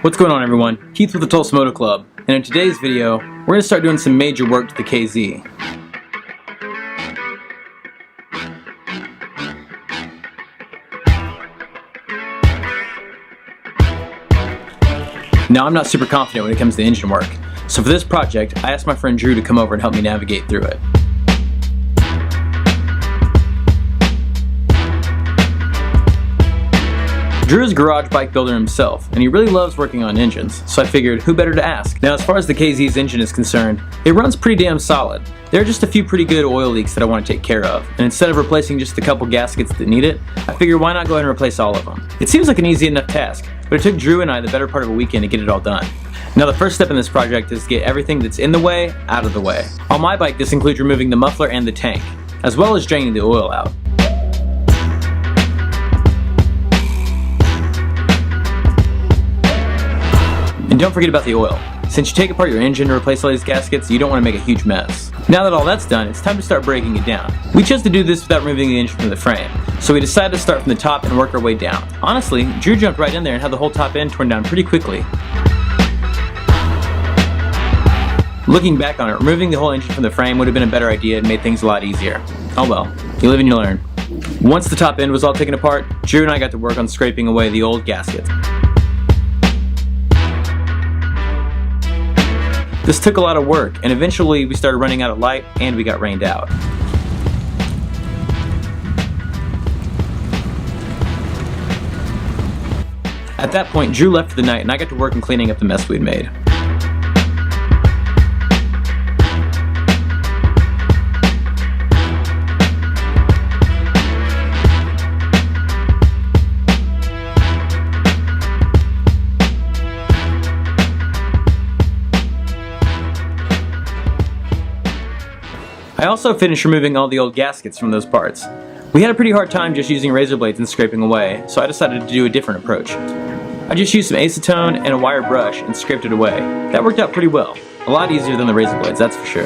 What's going on, everyone? Keith with the Tulsa Moto Club, and in today's video we're going to start doing some major work to the KZ. Now, I'm not super confident when it comes to engine work, so for this project I asked my friend Drew to come over and help me navigate through it. Drew is a garage bike builder himself, and he really loves working on engines, so I figured who better to ask. Now, as far as the KZ's engine is concerned, it runs pretty damn solid. There are just a few pretty good oil leaks that I want to take care of, and instead of replacing just a couple gaskets that need it, I figured why not go ahead and replace all of them. It seems like an easy enough task, but it took Drew and I the better part of a weekend to get it all done. Now, the first step in this project is to get everything that's in the way out of the way. On my bike, this includes removing the muffler and the tank, as well as draining the oil out. And don't forget about the oil. Since you take apart your engine to replace all these gaskets, you don't want to make a huge mess. Now that all that's done, it's time to start breaking it down. We chose to do this without removing the engine from the frame, so we decided to start from the top and work our way down. Honestly, Drew jumped right in there and had the whole top end torn down pretty quickly. Looking back on it, removing the whole engine from the frame would have been a better idea and made things a lot easier. Oh well, you live and you learn. Once the top end was all taken apart, Drew and I got to work on scraping away the old gaskets. This took a lot of work, and eventually we started running out of light and we got rained out. At that point, Drew left for the night and I got to work on cleaning up the mess we'd made. I also finished removing all the old gaskets from those parts. We had a pretty hard time just using razor blades and scraping away, so I decided to do a different approach. I just used some acetone and a wire brush and scraped it away. That worked out pretty well. A lot easier than the razor blades, that's for sure.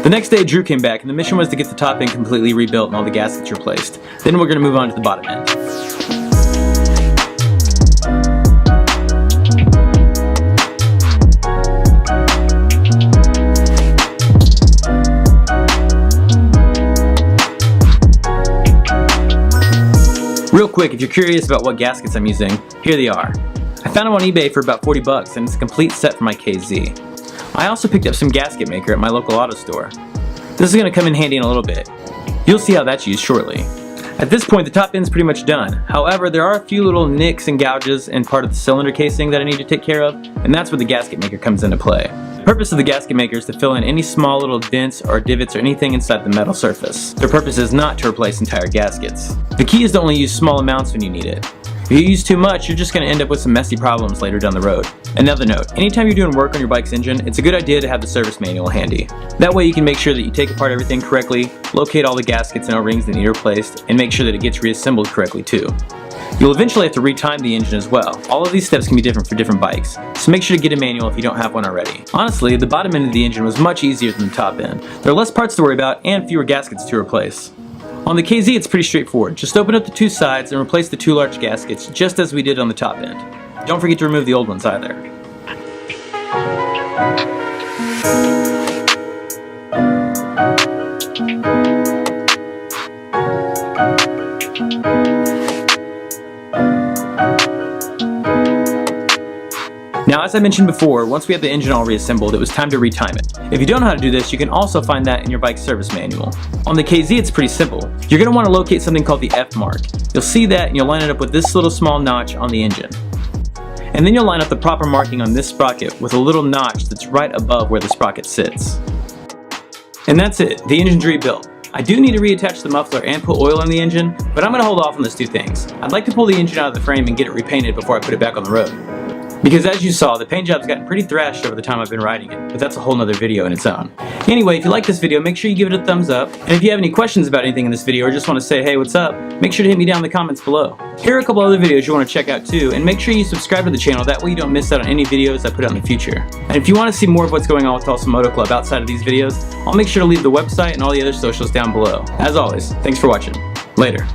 The next day, Drew came back and the mission was to get the top end completely rebuilt and all the gaskets replaced. Then we're going to move on to the bottom end. Real quick, if you're curious about what gaskets I'm using, here they are. I found them on eBay for about 40 bucks and it's a complete set for my KZ. I also picked up some gasket maker at my local auto store. This is going to come in handy in a little bit. You'll see how that's used shortly. At this point, the top end's pretty much done. However, there are a few little nicks and gouges in part of the cylinder casing that I need to take care of, and that's where the gasket maker comes into play. The purpose of the gasket maker is to fill in any small little dents or divots or anything inside the metal surface. Their purpose is not to replace entire gaskets. The key is to only use small amounts when you need it. If you use too much, you're just going to end up with some messy problems later down the road. Another note, anytime you're doing work on your bike's engine, it's a good idea to have the service manual handy. That way you can make sure that you take apart everything correctly, locate all the gaskets and O-rings that need replaced, and make sure that it gets reassembled correctly too. You'll eventually have to retime the engine as well. All of these steps can be different for different bikes, so make sure to get a manual if you don't have one already. Honestly, the bottom end of the engine was much easier than the top end. There are less parts to worry about and fewer gaskets to replace. On the KZ, it's pretty straightforward. Just open up the two sides and replace the two large gaskets just as we did on the top end. Don't forget to remove the old ones either. Now, as I mentioned before, once we had the engine all reassembled, it was time to retime it. If you don't know how to do this, you can also find that in your bike's service manual. On the KZ, it's pretty simple. You're going to want to locate something called the F mark. You'll see that and you'll line it up with this little small notch on the engine. And then you'll line up the proper marking on this sprocket with a little notch that's right above where the sprocket sits. And that's it, the engine's rebuilt. I do need to reattach the muffler and put oil in the engine, but I'm going to hold off on those two things. I'd like to pull the engine out of the frame and get it repainted before I put it back on the road. Because as you saw, the paint job's gotten pretty thrashed over the time I've been riding it, but that's a whole nother video in its own. Anyway, if you like this video, make sure you give it a thumbs up, and if you have any questions about anything in this video or just want to say hey what's up, make sure to hit me down in the comments below. Here are a couple other videos you want to check out too, and make sure you subscribe to the channel, that way you don't miss out on any videos I put out in the future. And if you want to see more of what's going on with Tulsa Moto Club outside of these videos, I'll make sure to leave the website and all the other socials down below. As always, thanks for watching. Later.